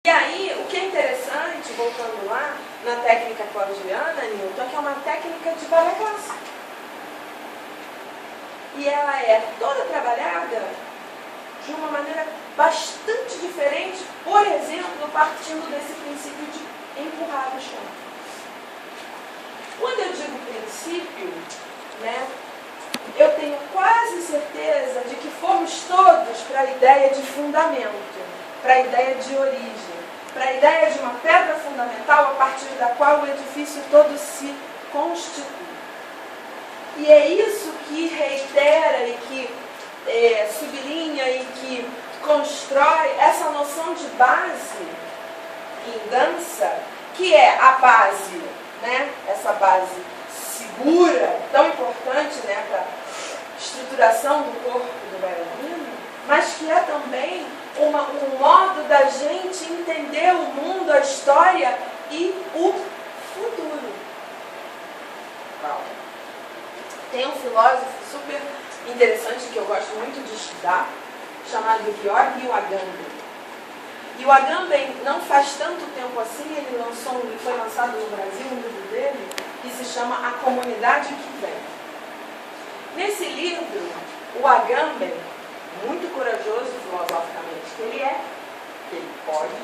E aí, o que é interessante, voltando lá, na técnica claudiana, Newton, é que é uma técnica de balé clássico. E ela é toda trabalhada de uma maneira bastante diferente, por exemplo, partindo desse princípio de empurrar o chão. Quando eu digo princípio, né, eu tenho quase certeza de que fomos todos para a ideia de fundamento, para a ideia de origem, para a ideia de uma pedra fundamental a partir da qual o edifício todo se constitui. E é isso que reitera e que sublinha e que constrói essa noção de base em dança, que é a base, né, essa base segura, tão importante, né, para a estruturação do corpo do bailarino, mas que é também um modo da gente entender o mundo, a história e o futuro. Tem um filósofo super interessante que eu gosto muito de estudar, chamado Georg Agamben. E o Agamben, não faz tanto tempo assim, ele foi lançado no Brasil um livro dele, que se chama A Comunidade que Vem. Nesse livro, o Agamben, muito corajoso filosoficamente que ele é, que ele pode,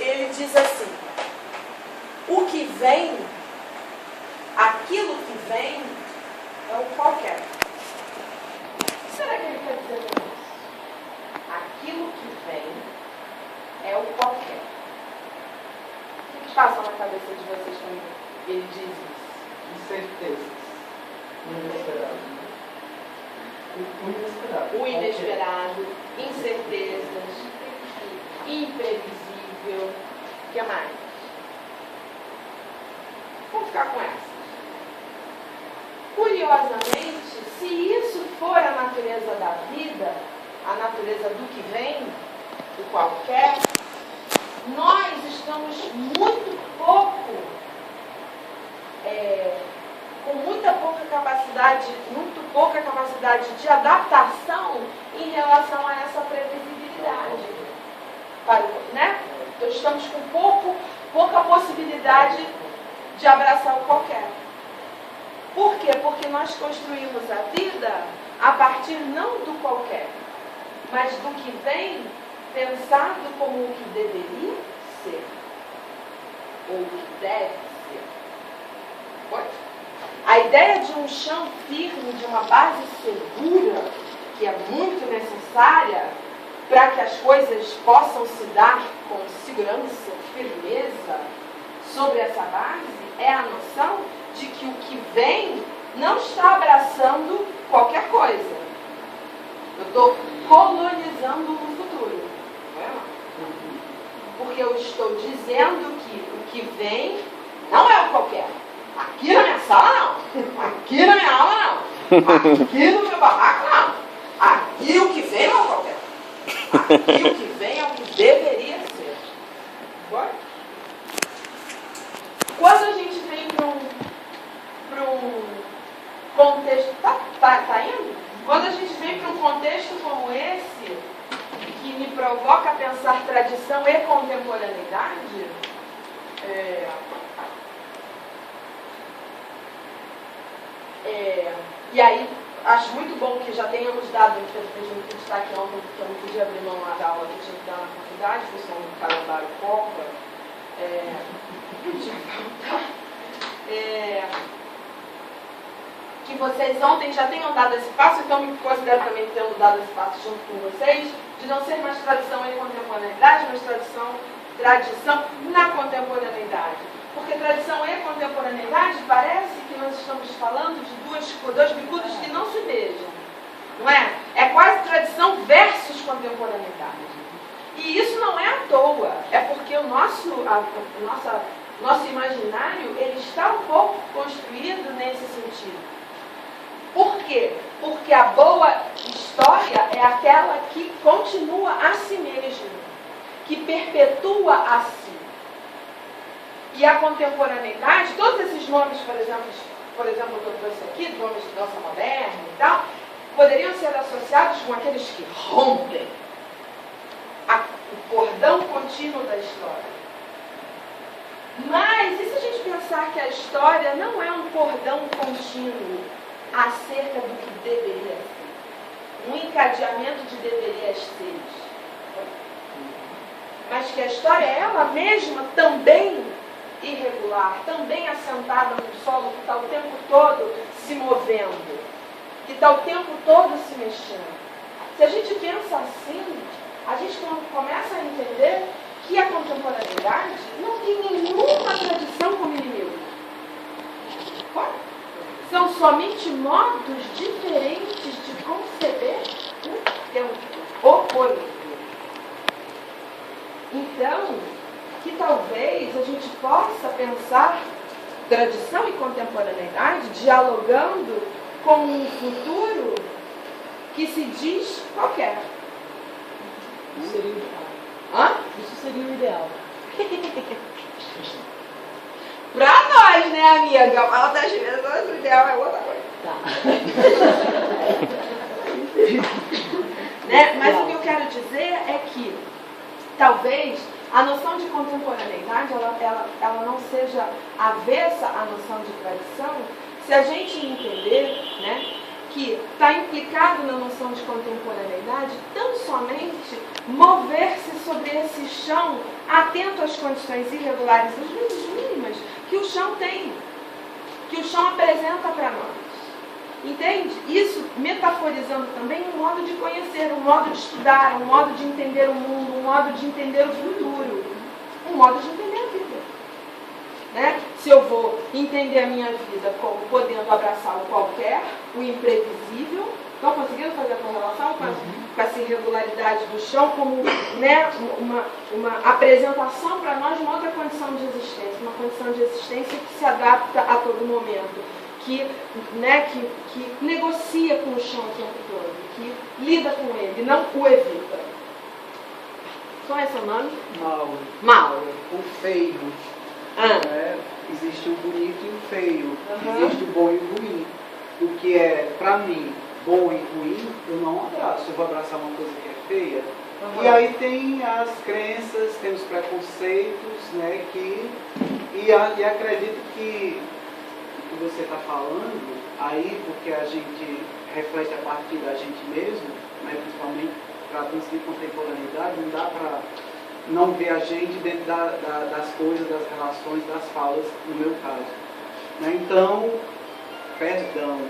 ele diz assim: o que vem, aquilo que vem, é o qualquer. O que será que ele quer dizer com isso? Aquilo que vem é o qualquer. O que passa na cabeça de vocês quando ele diz isso? Incertezas. O inesperado. O inesperado, incertezas, imprevisível. O que mais? Vamos ficar com essa. Curiosamente, se isso for a natureza da vida, a natureza do que vem, do qualquer, nós estamos muito pouco, com muito pouca capacidade de adaptação em relação a essa previsibilidade. Né? Então, estamos com pouca possibilidade de abraçar o qualquer. Por quê? Porque nós construímos a vida a partir não do qualquer, mas do que vem pensado como o que deveria ser, ou o que deve ser. Pode? A ideia de um chão firme, de uma base segura, que é muito necessária para que as coisas possam se dar com segurança, firmeza, sobre essa base, é a noção de que o que vem não está abraçando qualquer coisa. Eu estou colonizando o futuro. Não é? Porque eu estou dizendo que o que vem não é o qualquer. Aqui na minha sala não. Aqui na minha aula não. Aqui no meu barraco não. Aqui o que vem não é o qualquer. Aqui o que vem é o que deveria ser. Bora? Quando a gente vem para um contexto... Tá indo? Quando a gente vem para um contexto como esse, que me provoca a pensar tradição e contemporaneidade, e aí acho muito bom que já tenhamos dado, infelizmente não pude estar aqui ontem, porque eu não podia abrir mão lá da aula que eu tinha que dar na faculdade, foi só um calendário Copa. Que vocês ontem já tenham dado esse passo, então me considero também tendo dado esse passo junto com vocês, de não ser mais tradição e contemporaneidade, mas tradição na contemporaneidade. Porque tradição e contemporaneidade parece que nós estamos falando de dois bicudos que não se beijam. Não é? É quase tradição versus contemporaneidade. E isso não é à toa, é porque o nosso imaginário ele está um pouco construído nesse sentido. Por quê? Porque a boa história é aquela que continua a si mesma, que perpetua a si. E a contemporaneidade, todos esses nomes, por exemplo, que eu trouxe aqui, nomes de dança moderna e tal, poderiam ser associados com aqueles que rompem o cordão contínuo da história. Mas, e se a gente pensar que a história não é um cordão contínuo acerca do que deveria ser? Um encadeamento de deveria ser. Mas que a história é ela mesma também irregular, também assentada no solo, que está o tempo todo se movendo, que está o tempo todo se mexendo. Se a gente pensa assim, a gente começa a entender que a contemporaneidade não tem nenhuma tradição como inimigo. São somente modos diferentes de conceber o tempo, o poder. Então, que talvez a gente possa pensar tradição e contemporaneidade dialogando com um futuro que se diz qualquer. Isso seria o ideal. Hã? Isso seria o ideal. Pra nós, né, amiga? Fala das vezes, o ideal é outra coisa. Tá. Né? Mas o que eu quero dizer é que talvez a noção de contemporaneidade ela não seja avessa à noção de tradição, se a gente entender, né, que está implicado na noção de contemporaneidade tão somente mover-se sobre esse chão atento às condições irregulares, às vezes mínimas, que o chão tem, que o chão apresenta para nós. Entende? Isso metaforizando também um modo de conhecer, um modo de estudar, um modo de entender o mundo, um modo de entender o futuro, um modo de entender a vida. Né? Se eu vou entender a minha vida como podendo abraçar o qualquer, o imprevisível, estão conseguindo fazer a correlação com essa irregularidade do chão como, né, uma apresentação para nós de uma outra condição de existência, uma condição de existência que se adapta a todo momento, que negocia com o chão o tempo todo, que lida com ele, não o evita. Qual é seu nome? Mauro. Mauro. O feio. Né? Existe o bonito e o feio. Existe o bom e o ruim. O que é, pra mim, bom e ruim, eu não abraço. Eu vou abraçar uma coisa que é feia. E aí tem as crenças, tem os preconceitos, né? E acredito que o que você está falando, aí, porque a gente reflete a partir da gente mesmo, né, principalmente para conseguir contemporaneidade, não dá para não ver a gente dentro das coisas, das relações, das falas, no meu caso. Né? Então, perdão.